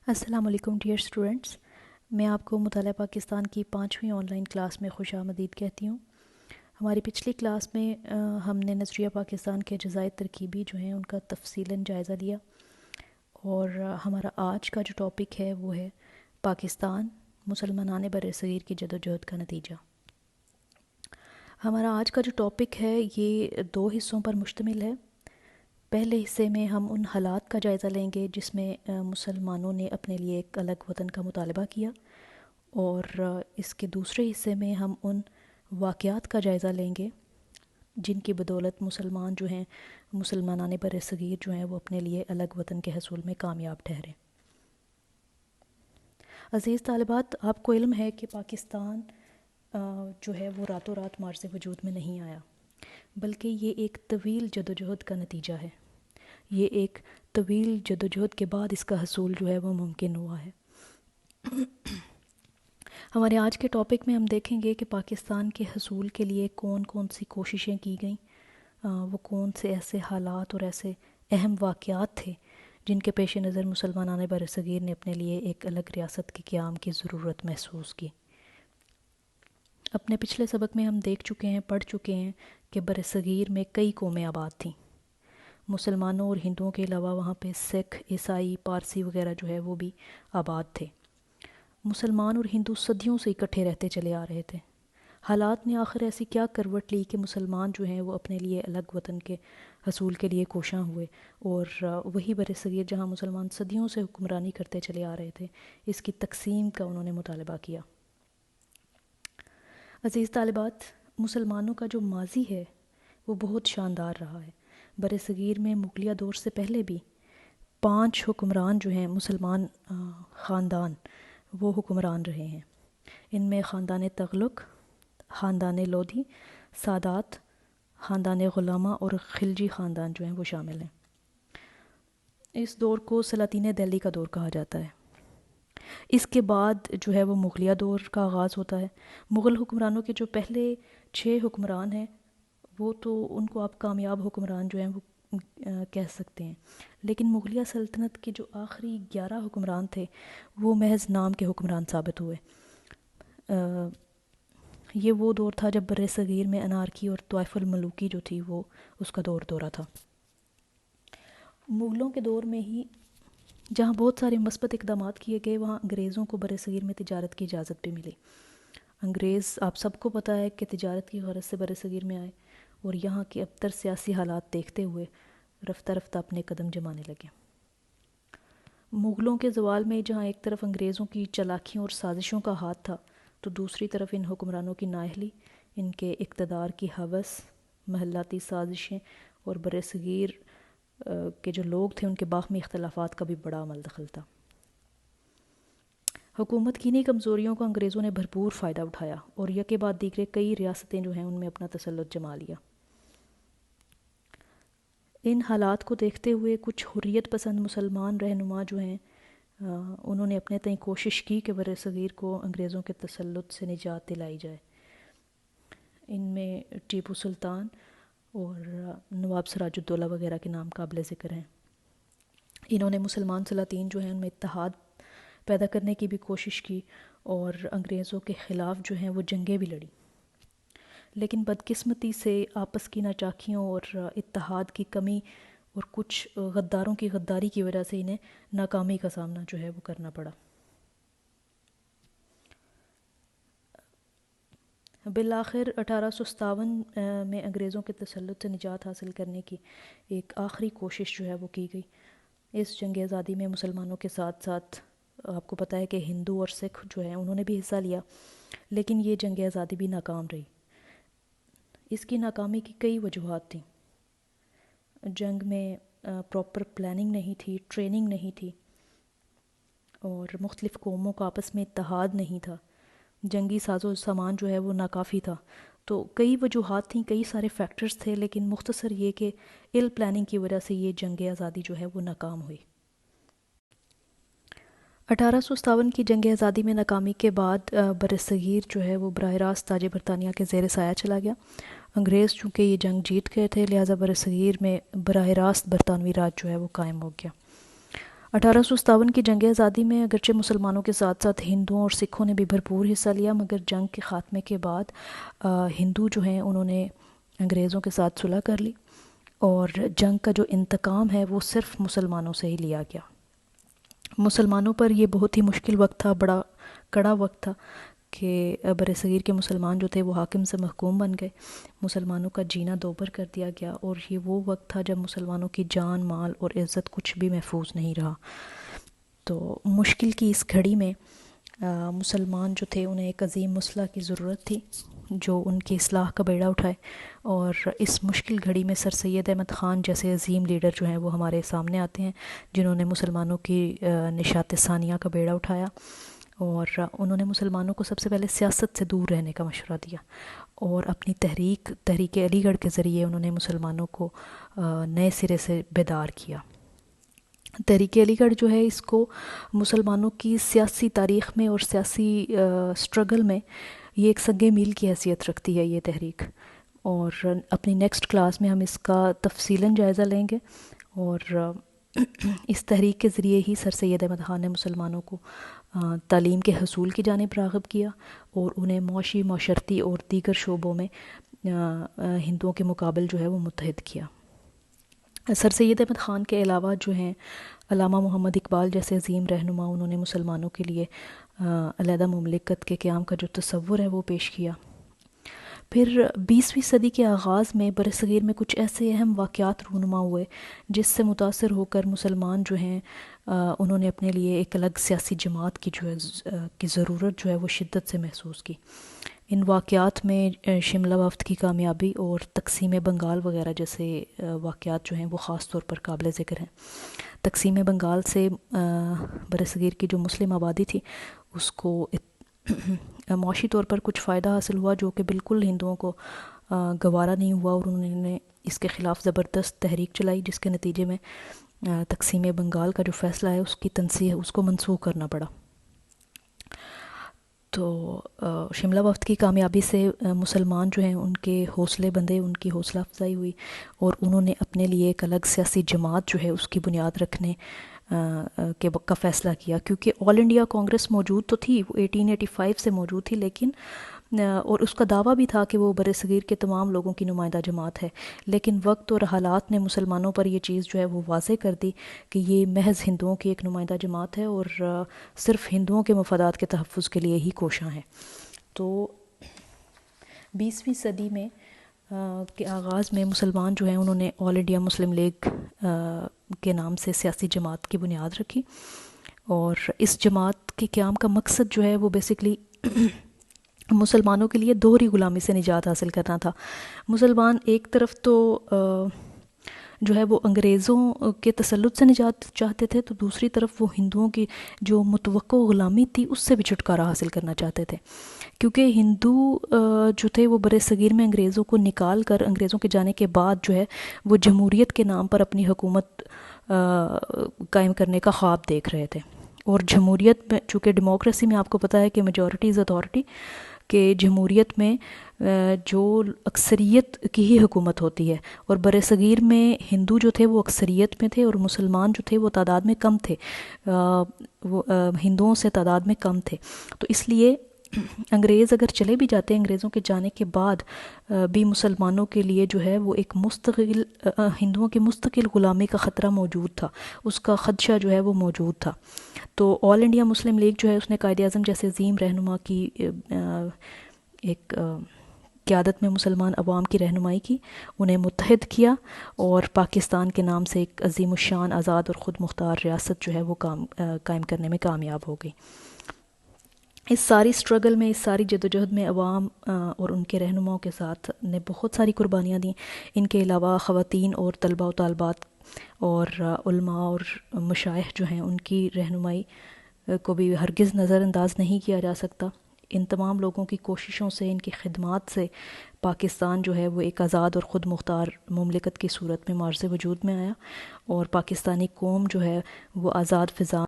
السلام علیکم dear students, میں آپ کو مطالعہ پاکستان کی 5ویں آن لائن کلاس میں خوش آمدید کہتی ہوں۔ ہماری پچھلی کلاس میں ہم نے نظریہ پاکستان کے اجزائے ترکیبی جو ہیں ان کا تفصیلاً جائزہ لیا، اور ہمارا آج کا جو ٹاپک ہے وہ ہے پاکستان مسلمانان بر صغیر کی جدوجہد کا نتیجہ۔ ہمارا آج کا جو ٹاپک ہے یہ 2 حصوں پر مشتمل ہے۔ پہلے حصے میں ہم ان حالات کا جائزہ لیں گے جس میں مسلمانوں نے اپنے لیے ایک الگ وطن کا مطالبہ کیا، اور اس کے دوسرے حصے میں ہم ان واقعات کا جائزہ لیں گے جن کی بدولت مسلمان جو ہیں مسلمانان بر صغیر جو ہیں وہ اپنے لیے الگ وطن کے حصول میں کامیاب ٹھہرے۔ عزیز طالبات، آپ کو علم ہے کہ پاکستان جو ہے وہ راتوں رات معرض وجود میں نہیں آیا، بلکہ یہ ایک طویل جدوجہد کا نتیجہ ہے۔ یہ ایک طویل جدوجہد کے بعد اس کا حصول جو ہے وہ ممکن ہوا ہے۔ ہمارے آج کے ٹاپک میں ہم دیکھیں گے کہ پاکستان کے حصول کے لیے کون کون سی کوششیں کی گئیں، وہ کون سے ایسے حالات اور ایسے اہم واقعات تھے جن کے پیش نظر مسلمانان بر صغیر نے اپنے لیے ایک الگ ریاست کے قیام کی ضرورت محسوس کی۔ اپنے پچھلے سبق میں ہم دیکھ چکے ہیں، پڑھ چکے ہیں کہ بر صغیر میں کئی قومیں آباد تھیں۔ مسلمانوں اور ہندوؤں کے علاوہ وہاں پہ سکھ، عیسائی، پارسی وغیرہ جو ہے وہ بھی آباد تھے۔ مسلمان اور ہندو صدیوں سے اکٹھے رہتے چلے آ رہے تھے۔ حالات نے آخر ایسی کیا کروٹ لی کہ مسلمان جو ہیں وہ اپنے لیے الگ وطن کے حصول کے لیے کوشاں ہوئے، اور وہی بر صغیر جہاں مسلمان صدیوں سے حکمرانی کرتے چلے آ رہے تھے، اس کی تقسیم کا انہوں نے مطالبہ کیا۔ عزیز طالبات، مسلمانوں کا جو ماضی ہے وہ بہت شاندار رہا ہے۔ بر صغیر میں مغلیہ دور سے پہلے بھی 5 حکمران جو ہیں مسلمان خاندان وہ حکمران رہے ہیں۔ ان میں خاندان تغلق، خاندان لودھی، سادات، خاندان غلامہ اور خلجی خاندان جو ہیں وہ شامل ہیں۔ اس دور کو سلاطین دہلی کا دور کہا جاتا ہے۔ اس کے بعد جو ہے وہ مغلیہ دور کا آغاز ہوتا ہے۔ مغل حکمرانوں کے جو پہلے 6 حکمران ہیں وہ تو ان کو آپ کامیاب حکمران جو ہیں وہ کہہ سکتے ہیں، لیکن مغلیہ سلطنت کے جو آخری 11 حکمران تھے وہ محض نام کے حکمران ثابت ہوئے۔ یہ وہ دور تھا جب بر صغیر میں انارکی اور طوائف الملوکی جو تھی وہ اس کا دورہ تھا۔ مغلوں کے دور میں ہی جہاں بہت سارے مثبت اقدامات کیے گئے، وہاں انگریزوں کو بر صغیر میں تجارت کی اجازت بھی ملی۔ انگریز آپ سب کو پتہ ہے کہ تجارت کی غرض سے بر صغیر میں آئے، اور یہاں کے ابتر سیاسی حالات دیکھتے ہوئے رفتہ رفتہ اپنے قدم جمانے لگے۔ مغلوں کے زوال میں جہاں ایک طرف انگریزوں کی چالاکیوں اور سازشوں کا ہاتھ تھا، تو دوسری طرف ان حکمرانوں کی نااہلی، ان کے اقتدار کی ہوس، محلاتی سازشیں اور بر صغیر کے جو لوگ تھے ان کے باہمی اختلافات کا بھی بڑا عمل دخل تھا۔ حکومت کی انہی کمزوریوں کا انگریزوں نے بھرپور فائدہ اٹھایا اور یکے بعد دیگرے کئی ریاستیں جو ہیں ان میں اپنا تسلط جما لیا۔ ان حالات کو دیکھتے ہوئے کچھ حریت پسند مسلمان رہنما جو ہیں انہوں نے اپنے تئیں کوشش کی کہ بر صغیر کو انگریزوں کے تسلط سے نجات دلائی جائے۔ ان میں ٹیپو سلطان اور نواب سراج الدولہ وغیرہ کے نام قابل ذکر ہیں۔ انہوں نے مسلمان سلاطین جو ہیں ان میں اتحاد پیدا کرنے کی بھی کوشش کی، اور انگریزوں کے خلاف جو ہیں وہ جنگیں بھی لڑی، لیکن بدقسمتی سے آپس کی ناچاکیوں اور اتحاد کی کمی اور کچھ غداروں کی غداری کی وجہ سے انہیں ناکامی کا سامنا جو ہے وہ کرنا پڑا۔ بالآخر 1857 میں انگریزوں کے تسلط سے نجات حاصل کرنے کی ایک آخری کوشش جو ہے وہ کی گئی۔ اس جنگ آزادی میں مسلمانوں کے ساتھ ساتھ آپ کو پتہ ہے کہ ہندو اور سکھ جو ہیں انہوں نے بھی حصہ لیا، لیکن یہ جنگ آزادی بھی ناکام رہی۔ اس کی ناکامی کی کئی وجوہات تھیں۔ جنگ میں پراپر پلاننگ نہیں تھی، ٹریننگ نہیں تھی، اور مختلف قوموں کا آپس میں اتحاد نہیں تھا۔ جنگی ساز و سامان جو ہے وہ ناکافی تھا۔ تو کئی وجوہات تھیں، کئی سارے فیکٹرز تھے، لیکن مختصر یہ کہ اِل پلاننگ کی وجہ سے یہ جنگ آزادی جو ہے وہ ناکام ہوئی۔ 1857 کی جنگ آزادی میں ناکامی کے بعد بر صغیر جو ہے وہ براہ راست تاج برطانیہ کے زیر سایہ چلا گیا۔ انگریز چونکہ یہ جنگ جیت گئے تھے، لہٰذا بر صغیر میں براہ راست برطانوی راج جو ہے وہ قائم ہو گیا۔ 1857 کی جنگ آزادی میں اگرچہ مسلمانوں کے ساتھ ساتھ ہندوؤں اور سکھوں نے بھی بھرپور حصہ لیا، مگر جنگ کے خاتمے کے بعد ہندو جو ہیں انہوں نے انگریزوں کے ساتھ صلح کر لی، اور جنگ کا جو انتقام ہے وہ صرف مسلمانوں سے ہی لیا گیا۔ مسلمانوں پر یہ بہت ہی مشکل وقت تھا، بڑا کڑا وقت تھا کہ بر صغیر کے مسلمان جو تھے وہ حاکم سے محکوم بن گئے، مسلمانوں کا جینا دوبر کر دیا گیا، اور یہ وہ وقت تھا جب مسلمانوں کی جان، مال اور عزت کچھ بھی محفوظ نہیں رہا۔ تو مشکل کی اس گھڑی میں مسلمان جو تھے انہیں ایک عظیم مصلح کی ضرورت تھی جو ان کی اصلاح کا بیڑا اٹھائے، اور اس مشکل گھڑی میں سر سید احمد خان جیسے عظیم لیڈر جو ہیں وہ ہمارے سامنے آتے ہیں، جنہوں نے مسلمانوں کی نشاط ثانیہ کا بیڑا اٹھایا، اور انہوں نے مسلمانوں کو سب سے پہلے سیاست سے دور رہنے کا مشورہ دیا، اور اپنی تحریک علی گڑھ کے ذریعے انہوں نے مسلمانوں کو نئے سرے سے بیدار کیا۔ تحریک علی گڑھ جو ہے اس کو مسلمانوں کی سیاسی تاریخ میں اور سیاسی سٹرگل میں یہ ایک سنگ میل کی حیثیت رکھتی ہے یہ تحریک، اور اپنی نیکسٹ کلاس میں ہم اس کا تفصیلاً جائزہ لیں گے۔ اور اس تحریک کے ذریعے ہی سر سید احمد خان نے مسلمانوں کو تعلیم کے حصول کی جانب راغب کیا، اور انہیں معاشی، معاشرتی اور دیگر شعبوں میں ہندوؤں کے مقابل جو ہے وہ متحد کیا۔ سر سید احمد خان کے علاوہ جو ہیں علامہ محمد اقبال جیسے عظیم رہنما، انہوں نے مسلمانوں کے لیے علیحدہ مملکت کے قیام کا جو تصور ہے وہ پیش کیا۔ پھر 20ویں صدی کے آغاز میں برصغیر میں کچھ ایسے اہم واقعات رونما ہوئے جس سے متاثر ہو کر مسلمان جو ہیں انہوں نے اپنے لیے ایک الگ سیاسی جماعت کی کی ضرورت جو ہے وہ شدت سے محسوس کی۔ ان واقعات میں شملہ وفد کی کامیابی اور تقسیم بنگال وغیرہ جیسے واقعات جو ہیں وہ خاص طور پر قابل ذکر ہیں۔ تقسیم بنگال سے برصغیر کی جو مسلم آبادی تھی اس کو معاشی طور پر کچھ فائدہ حاصل ہوا جو کہ بالکل ہندوؤں کو گوارا نہیں ہوا، اور انہوں نے اس کے خلاف زبردست تحریک چلائی، جس کے نتیجے میں تقسیم بنگال کا جو فیصلہ ہے اس کی تنسیح اس کو منسوخ کرنا پڑا۔ تو شملہ وفد کی کامیابی سے مسلمان جو ہیں ان کے حوصلے بندھے، ان کی حوصلہ افزائی ہوئی، اور انہوں نے اپنے لیے ایک الگ سیاسی جماعت جو ہے اس کی بنیاد رکھنے کا فیصلہ کیا، کیونکہ آل انڈیا کانگریس موجود تو تھی، وہ 1885 سے موجود تھی، لیکن اور اس کا دعویٰ بھی تھا کہ وہ برصغیر کے تمام لوگوں کی نمائندہ جماعت ہے، لیکن وقت اور حالات نے مسلمانوں پر یہ چیز جو ہے وہ واضح کر دی کہ یہ محض ہندوؤں کی ایک نمائندہ جماعت ہے اور صرف ہندوؤں کے مفادات کے تحفظ کے لیے ہی کوشاں ہے۔ تو 20ویں صدی میں کے آغاز میں مسلمان جو ہیں انہوں نے آل انڈیا مسلم لیگ کے نام سے سیاسی جماعت کی بنیاد رکھی، اور اس جماعت کے قیام کا مقصد جو ہے وہ بیسکلی مسلمانوں کے لیے دوہری غلامی سے نجات حاصل کرنا تھا۔ مسلمان ایک طرف تو جو ہے وہ انگریزوں کے تسلط سے نجات چاہتے تھے، تو دوسری طرف وہ ہندوؤں کی جو متوقع غلامی تھی اس سے بھی چھٹکارا حاصل کرنا چاہتے تھے، کیونکہ ہندو جو تھے وہ برصغیر میں انگریزوں کو نکال کر، انگریزوں کے جانے کے بعد جو ہے وہ جمہوریت کے نام پر اپنی حکومت قائم کرنے کا خواب دیکھ رہے تھے، اور جمہوریت میں چونکہ ڈیموکریسی میں آپ کو پتہ ہے کہ میجورٹی از اتھارٹی، کہ جمہوریت میں جو اکثریت کی ہی حکومت ہوتی ہے، اور برصغیر میں ہندو جو تھے وہ اکثریت میں تھے اور مسلمان جو تھے وہ تعداد میں کم تھے، وہ ہندوؤں سے تعداد میں کم تھے، تو اس لیے انگریز اگر چلے بھی جاتے، انگریزوں کے جانے کے بعد بھی مسلمانوں کے لیے جو ہے وہ ایک مستقل ہندوؤں کی مستقل غلامی کا خطرہ موجود تھا، اس کا خدشہ جو ہے وہ موجود تھا۔ تو آل انڈیا مسلم لیگ جو ہے اس نے قائد اعظم جیسے عظیم رہنما کی ایک قیادت میں مسلمان عوام کی رہنمائی کی، انہیں متحد کیا، اور پاکستان کے نام سے ایک عظیم الشان آزاد اور خود مختار ریاست جو ہے وہ قائم کرنے میں کامیاب ہو گئی۔ اس ساری سٹرگل میں، اس ساری جدوجہد میں عوام اور ان کے رہنماؤں کے ساتھ نے بہت ساری قربانیاں دیں۔ ان کے علاوہ خواتین اور طلباء و طالبات اور علماء اور مشائخ جو ہیں ان کی رہنمائی کو بھی ہرگز نظر انداز نہیں کیا جا سکتا۔ ان تمام لوگوں کی کوششوں سے، ان کی خدمات سے پاکستان جو ہے وہ ایک آزاد اور خود مختار مملکت کی صورت میں معرض وجود میں آیا، اور پاکستانی قوم جو ہے وہ آزاد فضا